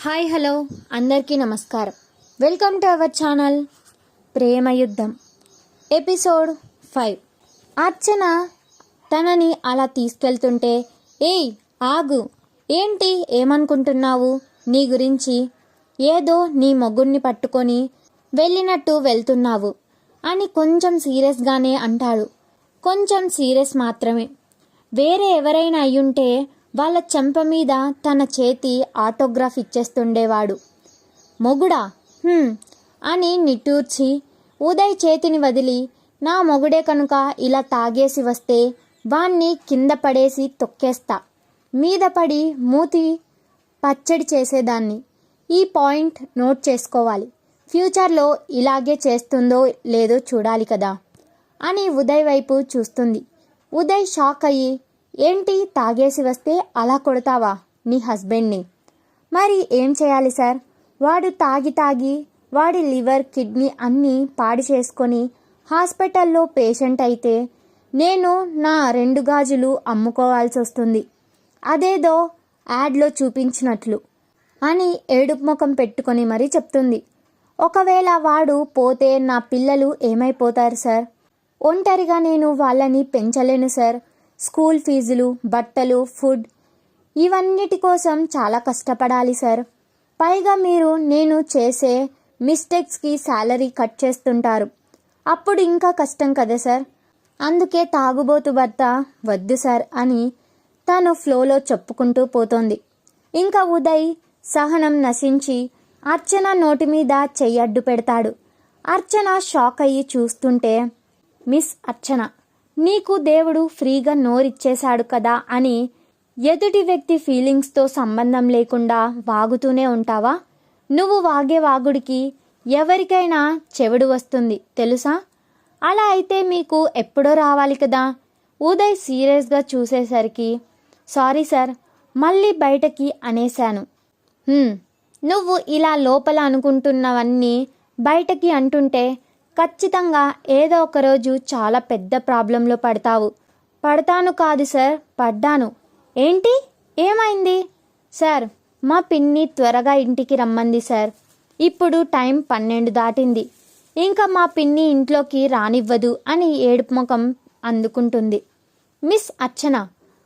Hi hello అందరికీ నమస్కారం. Welcome to our channel ప్రేమయుద్ధం ఎపిసోడ్ 5. అర్చన తనని అలా తీసుకెళ్తుంటే, ఏయ్ ఆగు, ఏంటి ఏమనుకుంటున్నావు, నీ గురించి ఏదో నీ మొగుడిని పట్టుకొని వెళ్ళినట్టు వెళ్తున్నావు అని కొంచెం సీరియస్గానే అంటాడు. కొంచెం సీరియస్ మాత్రమే. వేరే ఎవరైనా అయ్యుంటే వాళ్ళ చెంప మీద తన చేతి ఆటోగ్రాఫ్ ఇచ్చేస్తుండేవాడు. మొగుడా అని నిట్టూర్చి ఉదయ్ చేతిని వదిలి, నా మొగుడే కనుక ఇలా తాగేసి వస్తే వాణ్ణి కింద పడేసి తొక్కేస్తా, మీద పడి మూతి పచ్చడి చేసేదాన్ని. ఈ పాయింట్ నోట్ చేసుకోవాలి. ఫ్యూచర్లో ఇలాగే చేస్తుందో లేదో చూడాలి కదా అని ఉదయ్ వైపు చూస్తుంది. ఉదయ్ షాక్ అయ్యి, ఏంటి తాగేసి వస్తే అలా కొడతావా నీ హస్బెండ్ని? మరి ఏం చేయాలి సార్, వాడు తాగి వాడి లివర్ కిడ్నీ అన్నీ పాడి చేసుకొని హాస్పిటల్లో పేషెంట్ అయితే నేను నా 2 గాజులు అమ్ముకోవాల్సి వస్తుంది, అదేదో యాడ్లో చూపించినట్లు అని ఏడుపు ముఖం పెట్టుకొని మరీ చెప్తుంది. ఒకవేళ వాడు పోతే నా పిల్లలు ఏమైపోతారు సార్? ఒంటరిగా నేను వాళ్ళని పెంచలేను సార్. స్కూల్ ఫీజులు, బట్టలు, ఫుడ్ ఇవన్నిటి కోసం చాలా కష్టపడాలి సార్. పైగా మీరు నేను చేసే మిస్టేక్స్కి శాలరీ కట్ చేస్తుంటారు, అప్పుడు ఇంకా కష్టం కదా సార్. అందుకే తాగుబోతు భర్త వద్దు సార్ అని తను ఫ్లోలో చెప్పుకుంటూ పోతోంది. ఇంకా ఉదయ్ సహనం నశించి అర్చన నోటి మీద చెయ్యడ్డు పెడతాడు. అర్చన షాక్ అయ్యి చూస్తుంటే, మిస్ అర్చన, నీకు దేవుడు ఫ్రీగా నోరిచ్చేశాడు కదా అని ఎదుటి వ్యక్తి ఫీలింగ్స్తో సంబంధం లేకుండా వాగుతూనే ఉంటావా? నువ్వు వాగే వాగుడికి ఎవరికైనా చెవుడు వస్తుంది తెలుసా? అలా అయితే మీకు ఎప్పుడో రావాలి కదా. ఉదయ్ సీరియస్గా చూసేసరికి, సారీ సార్, మళ్ళీ బయటకి అనేశాను. నువ్వు ఇలా లోపల అనుకుంటున్నవన్నీ బయటకి అంటుంటే ఖచ్చితంగా ఏదో ఒకరోజు చాలా పెద్ద ప్రాబ్లంలో పడతావు. పడతాను కాదు సార్, పడ్డాను. ఏంటి, ఏమైంది సార్? మా పిన్ని త్వరగా ఇంటికి రమ్మంది సార్. ఇప్పుడు టైం 12 దాటింది, ఇంకా మా పిన్ని ఇంట్లోకి రానివ్వదు అని ఏడుపు ముఖం అందుకుంటుంది. మిస్ అర్చన,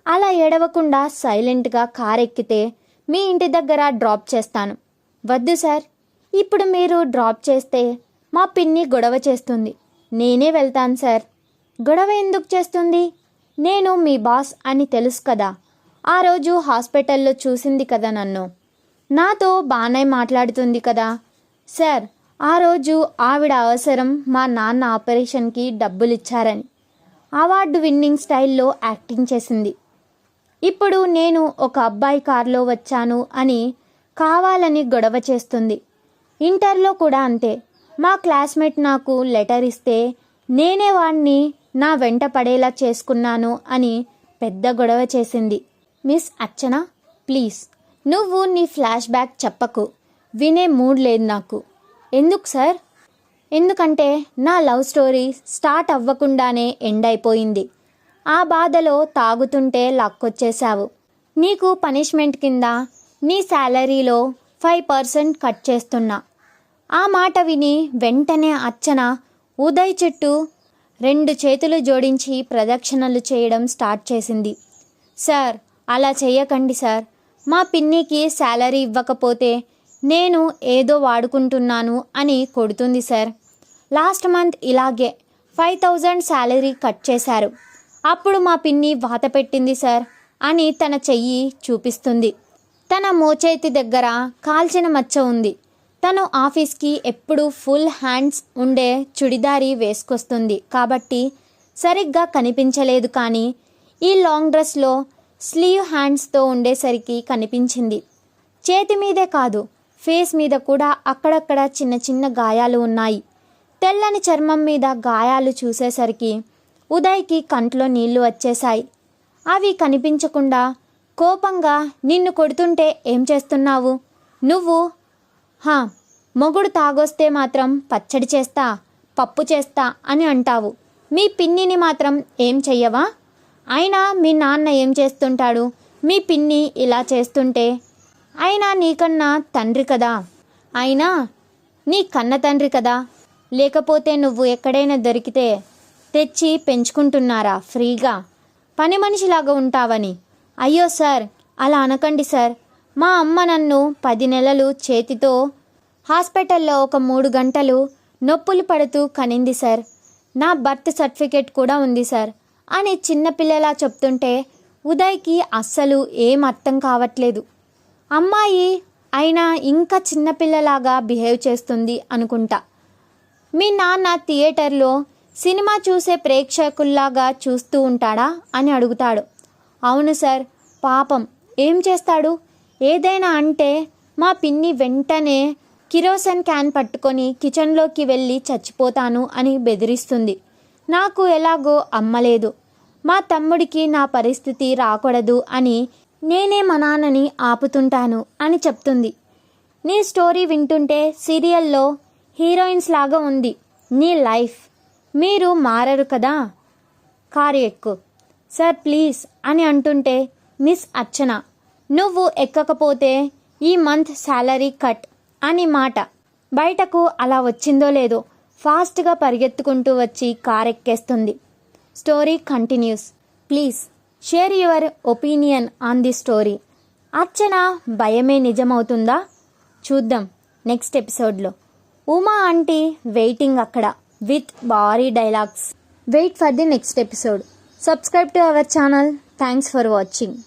అలా ఏడవకుండా సైలెంట్గా కారెక్కితే మీ ఇంటి దగ్గర డ్రాప్ చేస్తాను. వద్దు సార్, ఇప్పుడు మీరు డ్రాప్ చేస్తే మా పిన్ని గొడవ చేస్తుంది. నేనే వెళ్తాను సార్. గొడవ ఎందుకు చేస్తుంది? నేను మీ బాస్ అని తెలుసు కదా. ఆ రోజు హాస్పిటల్లో చూసింది కదా నన్ను. నాతో బాగానే మాట్లాడుతుంది కదా సార్. ఆ రోజు ఆవిడ అవసరం మా నాన్న ఆపరేషన్కి డబ్బులిచ్చారని అవార్డు విన్నింగ్ స్టైల్లో యాక్టింగ్ చేసింది. ఇప్పుడు నేను ఒక అబ్బాయి కారులో వచ్చాను అని కావాలని గొడవ చేస్తుంది. ఇంటర్లో కూడా అంతే. మా క్లాస్మేట్ నాకు లెటర్ ఇస్తే నేనే వాణ్ణి నా వెంట పడేలా చేసుకున్నాను అని పెద్ద గొడవ చేసింది. మిస్ అర్చన, ప్లీజ్ నువ్వు నీ ఫ్లాష్ బ్యాక్ చెప్పకు, వినే మూడ్ లేదు నాకు. ఎందుకు సార్? ఎందుకంటే నా లవ్ స్టోరీ స్టార్ట్ అవ్వకుండానే ఎండ్ అయిపోయింది. ఆ బాధలో తాగుతుంటే లాక్కొచ్చేశావు. నీకు పనిష్మెంట్ కింద నీ శాలరీలో 5% కట్ చేస్తున్నా. ఆ మాట విని వెంటనే అర్చన ఉదయ్ చుట్టూ 2 చేతులు జోడించి ప్రదక్షిణలు చేయడం స్టార్ట్ చేసింది. సార్, అలా చేయకండి సార్. మా పిన్నికి శాలరీ ఇవ్వకపోతే నేను ఏదో వాడుకుంటున్నాను అని కొడుతుంది సార్. లాస్ట్ మంత్ ఇలాగే 5,000 శాలరీ కట్ చేశారు. అప్పుడు మా పిన్ని వాత పెట్టింది సార్ అని తన చెయ్యి చూపిస్తుంది. తన మోచేతి దగ్గర కాల్చిన మచ్చ ఉంది. తను ఆఫీస్కి ఎప్పుడు ఫుల్ హ్యాండ్స్ ఉండే చుడిదారి వేసుకొస్తుంది కాబట్టి సరిగ్గా కనిపించలేదు, కానీ ఈ లాంగ్ డ్రెస్లో స్లీవ్ హ్యాండ్స్తో ఉండేసరికి కనిపించింది. చేతి మీదే కాదు, ఫేస్ మీద కూడా అక్కడక్కడ చిన్న చిన్న గాయాలు ఉన్నాయి. తెల్లని చర్మం మీద గాయాలు చూసేసరికి ఉదయ్కి కంట్లో నీళ్లు వచ్చేశాయి. అవి కనిపించకుండా కోపంగా, నిన్ను కొడుతుంటే ఏం చేస్తున్నావు నువ్వు? మొగుడు తాగొస్తే మాత్రం పచ్చడి చేస్తా, పప్పు చేస్తా అని అంటావు. మీ పిన్నిని మాత్రం ఏం చెయ్యవా? అయినా మీ నాన్న ఏం చేస్తుంటాడు? మీ పిన్ని ఇలా చేస్తుంటే అయినా నీకన్నా తండ్రి కదా, అయినా నీ కన్న తండ్రి కదా, లేకపోతే నువ్వు ఎక్కడైనా దొరికితే తెచ్చి పెంచుకుంటున్నారా ఫ్రీగా, పని మనిషిలాగా ఉంటావని. అయ్యో సార్, అలా అనకండి సార్. మా అమ్మ నన్ను 10 నెలలు చేతితో హాస్పిటల్లో ఒక 3 గంటలు నొప్పులు పడుతూ కనింది సార్. నా బర్త్ సర్టిఫికేట్ కూడా ఉంది సార్ అని చిన్నపిల్లలా చెప్తుంటే ఉదయ్కి అస్సలు ఏం అర్థం కావట్లేదు. అమ్మాయి అయినా ఇంకా చిన్నపిల్లలాగా బిహేవ్ చేస్తుంది అనుకుంటా. మీ నాన్న థియేటర్లో సినిమా చూసే ప్రేక్షకుల్లాగా చూస్తూ ఉంటాడా అని అడుగుతాడు. అవును సార్, పాపం ఏం చేస్తాడు, ఏదైనా అంటే మా పిన్ని వెంటనే కిరోసిన్ క్యాన్ పట్టుకొని కిచెన్లోకి వెళ్ళి చచ్చిపోతాను అని బెదిరిస్తుంది. నాకు ఎలాగో అమ్మలేదు, మా తమ్ముడికి నా పరిస్థితి రాకూడదు అని నేనే మా నాన్నని ఆపుతుంటాను అని చెప్తుంది. నీ స్టోరీ వింటుంటే సీరియల్లో హీరోయిన్స్ లాగా ఉంది నీ లైఫ్. మీరు మారరు కదా, కారు ఎక్కు సార్ ప్లీజ్ అని అంటుంటే మిస్ అర్చన, నువ్వు ఎక్కకపోతే ఈ మంత్ శాలరీ కట్ అని మాట. బయటకు అలా వచ్చిందో లేదో ఫాస్ట్గా పరిగెత్తుకుంటూ వచ్చి కార్ ఎక్కేస్తుంది. Story continues. Please share your opinion on the story. Archana భయమే నిజమవుతుందా? చూద్దాం నెక్స్ట్ ఎపిసోడ్లో. ఉమా ఆంటీ వెయిటింగ్ అక్కడ విత్ భారీ dialogues. Wait for the next episode. Subscribe to our channel. Thanks for watching.